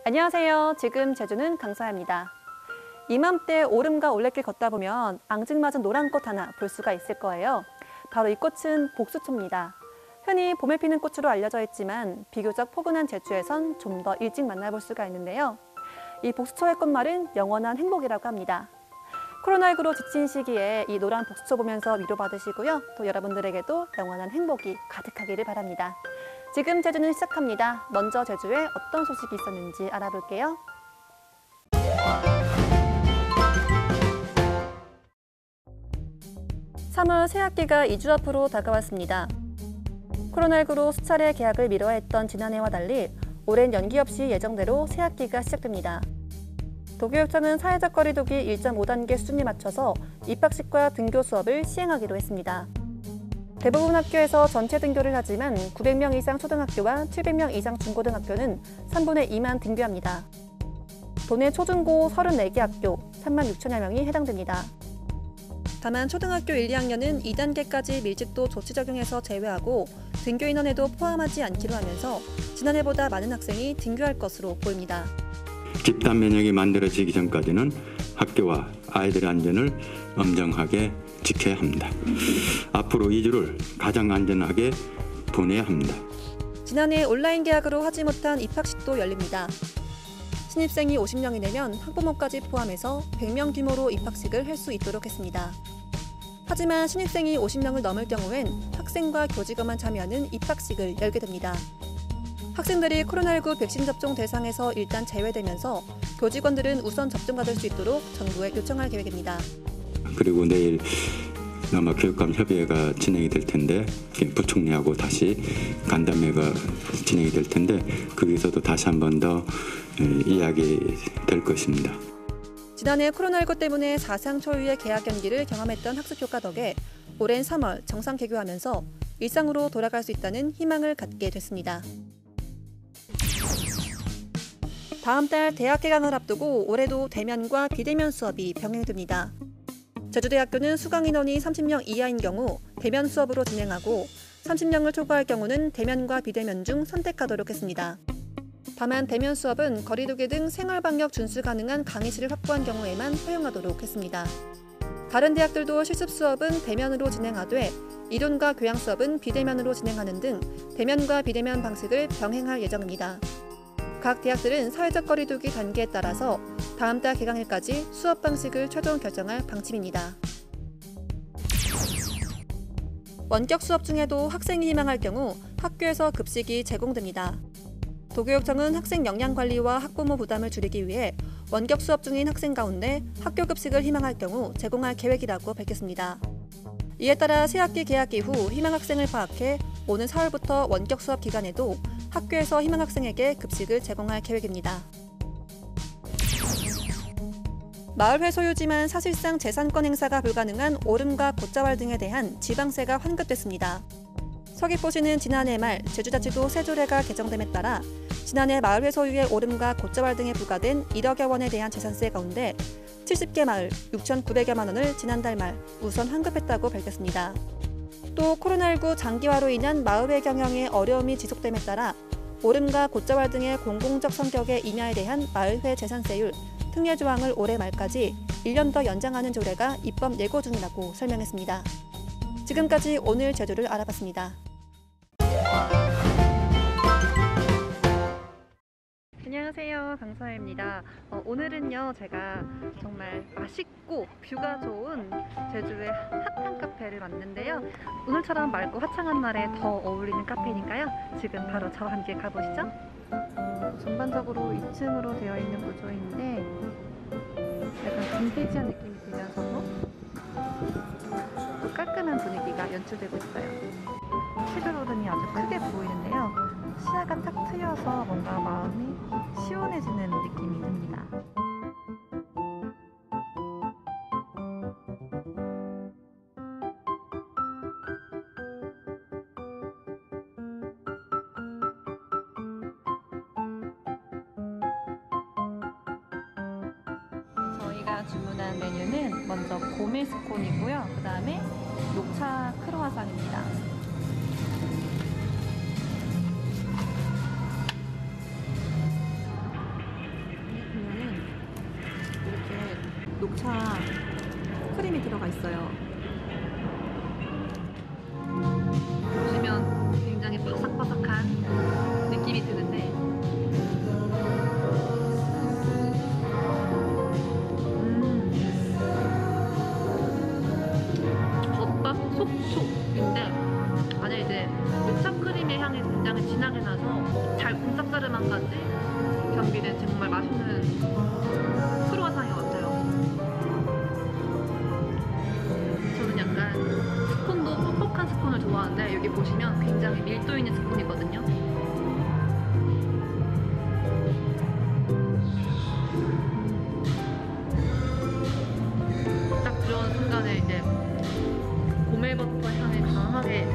안녕하세요. 지금 제주는 강서야입니다. 이맘때 오름과 올레길 걷다 보면 앙증맞은 노란 꽃 하나 볼 수가 있을 거예요. 바로 이 꽃은 복수초입니다. 흔히 봄에 피는 꽃으로 알려져 있지만 비교적 포근한 제주에선 좀 더 일찍 만나볼 수가 있는데요. 이 복수초의 꽃말은 영원한 행복이라고 합니다. 코로나19로 지친 시기에 이 노란 복수초 보면서 위로받으시고요. 또 여러분들에게도 영원한 행복이 가득하기를 바랍니다. 지금 제주는 시작합니다. 먼저 제주에 어떤 소식이 있었는지 알아볼게요. 3월 새학기가 2주 앞으로 다가왔습니다. 코로나19로 수차례 개학을 미뤄야 했던 지난해와 달리 올해는 연기 없이 예정대로 새학기가 시작됩니다. 도교육청은 사회적 거리두기 1.5단계 수준에 맞춰서 입학식과 등교 수업을 시행하기로 했습니다. 대부분 학교에서 전체 등교를 하지만 900명 이상 초등학교와 700명 이상 중고등학교는 3분의 2만 등교합니다. 도내 초중고 34개 학교 3만 6천여 명이 해당됩니다. 다만 초등학교 1, 2학년은 2단계까지 밀집도 조치 적용해서 제외하고 등교 인원에도 포함하지 않기로 하면서 지난해보다 많은 학생이 등교할 것으로 보입니다. 집단 면역이 만들어지기 전까지는 학교와 아이들의 안전을 엄정하게 지켜야 합니다. 앞으로 2주를 가장 안전하게 보내야 합니다. 지난해 온라인 개학으로 하지 못한 입학식도 열립니다. 신입생이 50명이 되면 학부모까지 포함해서 100명 규모로 입학식을 할 수 있도록 했습니다. 하지만 신입생이 50명을 넘을 경우엔 학생과 교직원만 참여하는 입학식을 열게 됩니다. 학생들이 코로나19 백신 접종 대상에서 일단 제외되면서 교직원들은 우선 접종받을 수 있도록 정부에 요청할 계획입니다. 그리고 내일 아마 교육감 협의회가 진행이 될 텐데 부총리하고 다시 간담회가 진행이 될 텐데 거기서도 다시 한 번 더 이야기 될 것입니다. 지난해 코로나19 때문에 사상 초유의 개학 연기를 경험했던 학습 효과 덕에 올해는 3월 정상 개교하면서 일상으로 돌아갈 수 있다는 희망을 갖게 됐습니다. 다음 달 대학 개강을 앞두고 올해도 대면과 비대면 수업이 병행됩니다. 제주대학교는 수강 인원이 30명 이하인 경우 대면 수업으로 진행하고 30명을 초과할 경우는 대면과 비대면 중 선택하도록 했습니다. 다만 대면 수업은 거리두기 등 생활방역 준수 가능한 강의실을 확보한 경우에만 허용하도록 했습니다. 다른 대학들도 실습 수업은 대면으로 진행하되 이론과 교양 수업은 비대면으로 진행하는 등 대면과 비대면 방식을 병행할 예정입니다. 각 대학들은 사회적 거리두기 단계에 따라서 다음 달 개강일까지 수업 방식을 최종 결정할 방침입니다. 원격 수업 중에도 학생이 희망할 경우 학교에서 급식이 제공됩니다. 도교육청은 학생 역량 관리와 학부모 부담을 줄이기 위해 원격 수업 중인 학생 가운데 학교 급식을 희망할 경우 제공할 계획이라고 밝혔습니다. 이에 따라 새학기 개학 이후 희망 학생을 파악해 오는 4월부터 원격 수업 기간에도 학교에서 희망 학생에게 급식을 제공할 계획입니다. 마을회 소유지만 사실상 재산권 행사가 불가능한 오름과 곶자왈 등에 대한 지방세가 환급됐습니다. 서귀포시는 지난해 말 제주자치도 세조례가 개정됨에 따라 지난해 마을회 소유의 오름과 곶자왈 등에 부과된 1억여 원에 대한 재산세 가운데 70개 마을 6,900여만 원을 지난달 말 우선 환급했다고 밝혔습니다. 또 코로나19 장기화로 인한 마을회 경영에 어려움이 지속됨에 따라 오름과 곶자왈 등의 공공적 성격의 임야에 대한 마을회 재산세율 특례 조항을 올해 말까지 1년 더 연장하는 조례가 입법 예고 중이라고 설명했습니다. 지금까지 오늘 제주를 알아봤습니다. 안녕하세요. 강서혜입니다. 오늘은요 제가 정말 맛있고 뷰가 좋은 제주의 핫한 카페를 왔는데요. 오늘처럼 맑고 화창한 날에 더 어울리는 카페니까요. 지금 바로 저와 함께 가보시죠. 전반적으로 2층으로 되어 있는 구조인데 약간 빈티지한 느낌이 들면서도 또 깔끔한 분위기가 연출되고 있어요. 시드로든이 아주 크게 보이는데요. 시야가 탁 트여서 뭔가 마음이 시원해지는 느낌이 듭니다. 저희가 주문한 메뉴는 먼저 고메스콘이고요. 그 다음에 녹차 크로와상입니다. 녹차 크림이 들어가 있어요. 보시면 굉장히 바삭바삭한 느낌이 드는데 겉바 속촉인데 안에 이제 녹차 크림의 향이 굉장히 진하게 나서 달콤 쌉싸름함까지 겸비된 정말 맛있는 크루아상인 것 같아요. 저는 약간 스콘도 뻑뻑한 스콘을 좋아하는데 여기 보시면 굉장히 밀도 있는 스콘이거든요. 딱 들어온 순간에 이제 고멜버터 향이 강하게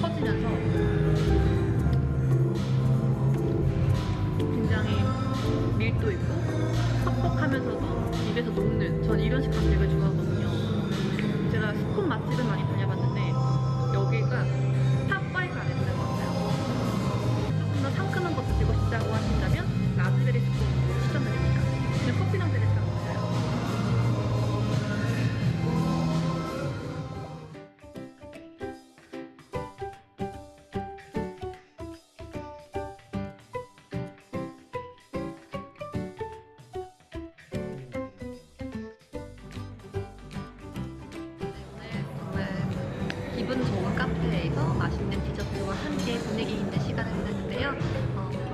퍼지면서 굉장히 밀도 있고 퍽퍽하면서도 입에서 녹는, 전 이런 식감 되게 좋아하거든요. 제가 스콘 맛집을 많이 다녀봤는데 여기가 탑5 안에 드는 것 같아요. 조금 더 상큼한 거 드시고 싶다고 하신다면 라즈베리 스콘 추천드립니다. 그냥 커피랑 되게 잘 어울려요. 기분 좋은 카페에서 맛있는 디저트와 함께 분위기 있는 시간을 보냈는데요.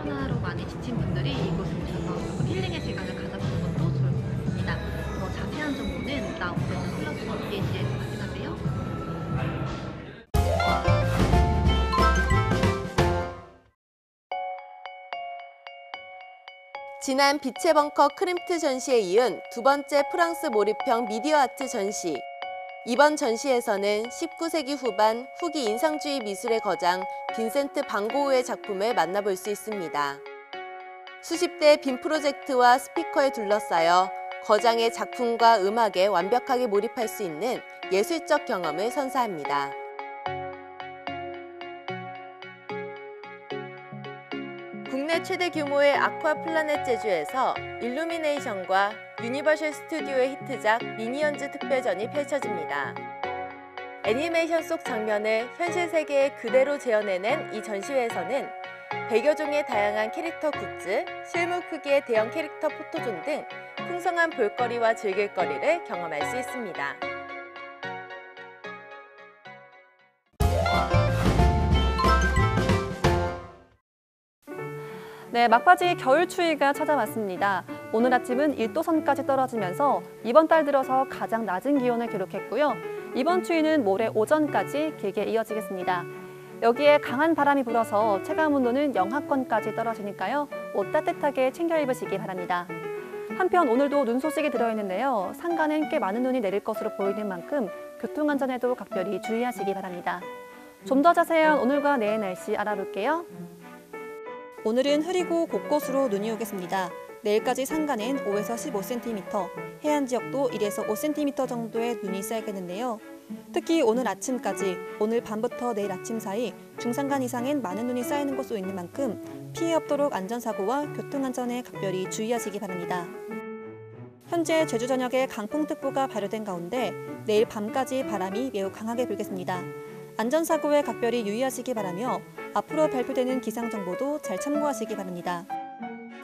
코로나로 많이 지친 분들이 이곳에 오셔서 조금 힐링의 시간을 가져보는 것도 좋을 것 같습니다. 더 자세한 정보는 나오는 플러스 홈페이지에서 확인하세요. 지난 빛의 벙커 크림트 전시에 이은 두 번째 프랑스 몰입형 미디어 아트 전시. 이번 전시에서는 19세기 후반 후기 인상주의 미술의 거장 빈센트 반 고흐의 작품을 만나볼 수 있습니다. 수십 대의 빔 프로젝트와 스피커에 둘러싸여 거장의 작품과 음악에 완벽하게 몰입할 수 있는 예술적 경험을 선사합니다. 국내 최대 규모의 아쿠아플라넷 제주에서 일루미네이션과 유니버셜 스튜디오의 히트작 미니언즈 특별전이 펼쳐집니다. 애니메이션 속 장면을 현실 세계에 그대로 재현해낸 이 전시회에서는 100여 종의 다양한 캐릭터 굿즈, 실물 크기의 대형 캐릭터 포토존 등 풍성한 볼거리와 즐길거리를 경험할 수 있습니다. 네, 막바지 겨울 추위가 찾아왔습니다. 오늘 아침은 1도선까지 떨어지면서 이번 달 들어서 가장 낮은 기온을 기록했고요. 이번 추위는 모레 오전까지 길게 이어지겠습니다. 여기에 강한 바람이 불어서 체감온도는 영하권까지 떨어지니까요. 옷 따뜻하게 챙겨 입으시기 바랍니다. 한편 오늘도 눈 소식이 들어있는데요. 산간은 꽤 많은 눈이 내릴 것으로 보이는 만큼 교통안전에도 각별히 주의하시기 바랍니다. 좀 더 자세한 오늘과 내일 날씨 알아볼게요. 오늘은 흐리고 곳곳으로 눈이 오겠습니다. 내일까지 산간은 5에서 15cm, 해안 지역도 1에서 5cm 정도의 눈이 쌓이겠는데요. 특히 오늘 아침까지, 오늘 밤부터 내일 아침 사이 중산간 이상엔 많은 눈이 쌓이는 곳도 있는 만큼 피해 없도록 안전사고와 교통안전에 각별히 주의하시기 바랍니다. 현재 제주 전역에 강풍특보가 발효된 가운데 내일 밤까지 바람이 매우 강하게 불겠습니다. 안전사고에 각별히 유의하시기 바라며 앞으로 발표되는 기상정보도 잘 참고하시기 바랍니다.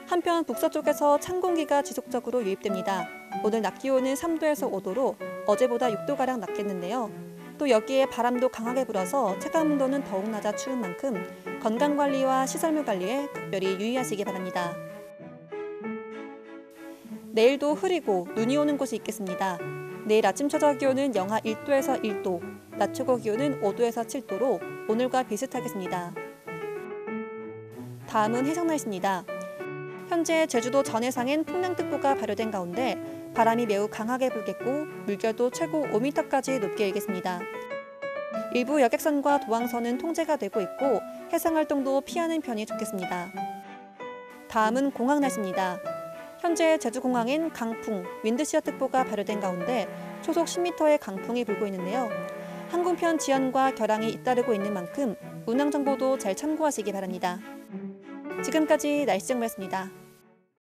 한편 북서쪽에서 찬 공기가 지속적으로 유입됩니다. 오늘 낮 기온은 3도에서 5도로 어제보다 6도가량 낮겠는데요. 또 여기에 바람도 강하게 불어서 체감온도는 더욱 낮아 추운 만큼 건강관리와 시설물 관리에 특별히 유의하시기 바랍니다. 내일도 흐리고 눈이 오는 곳이 있겠습니다. 내일 아침 최저 기온은 영하 1도에서 1도, 낮 최고 기온은 5도에서 7도로 오늘과 비슷하겠습니다. 다음은 해상 날씨입니다. 현재 제주도 전해상엔 풍랑특보가 발효된 가운데 바람이 매우 강하게 불겠고 물결도 최고 5m까지 높게 일겠습니다. 일부 여객선과 도항선은 통제가 되고 있고 해상활동도 피하는 편이 좋겠습니다. 다음은 공항 날씨입니다. 현재 제주공항엔 강풍, 윈드시어특보가 발효된 가운데 초속 10m의 강풍이 불고 있는데요. 항공편 지연과 결항이 잇따르고 있는 만큼 운항정보도 잘 참고하시기 바랍니다. 지금까지 날씨 정보였습니다.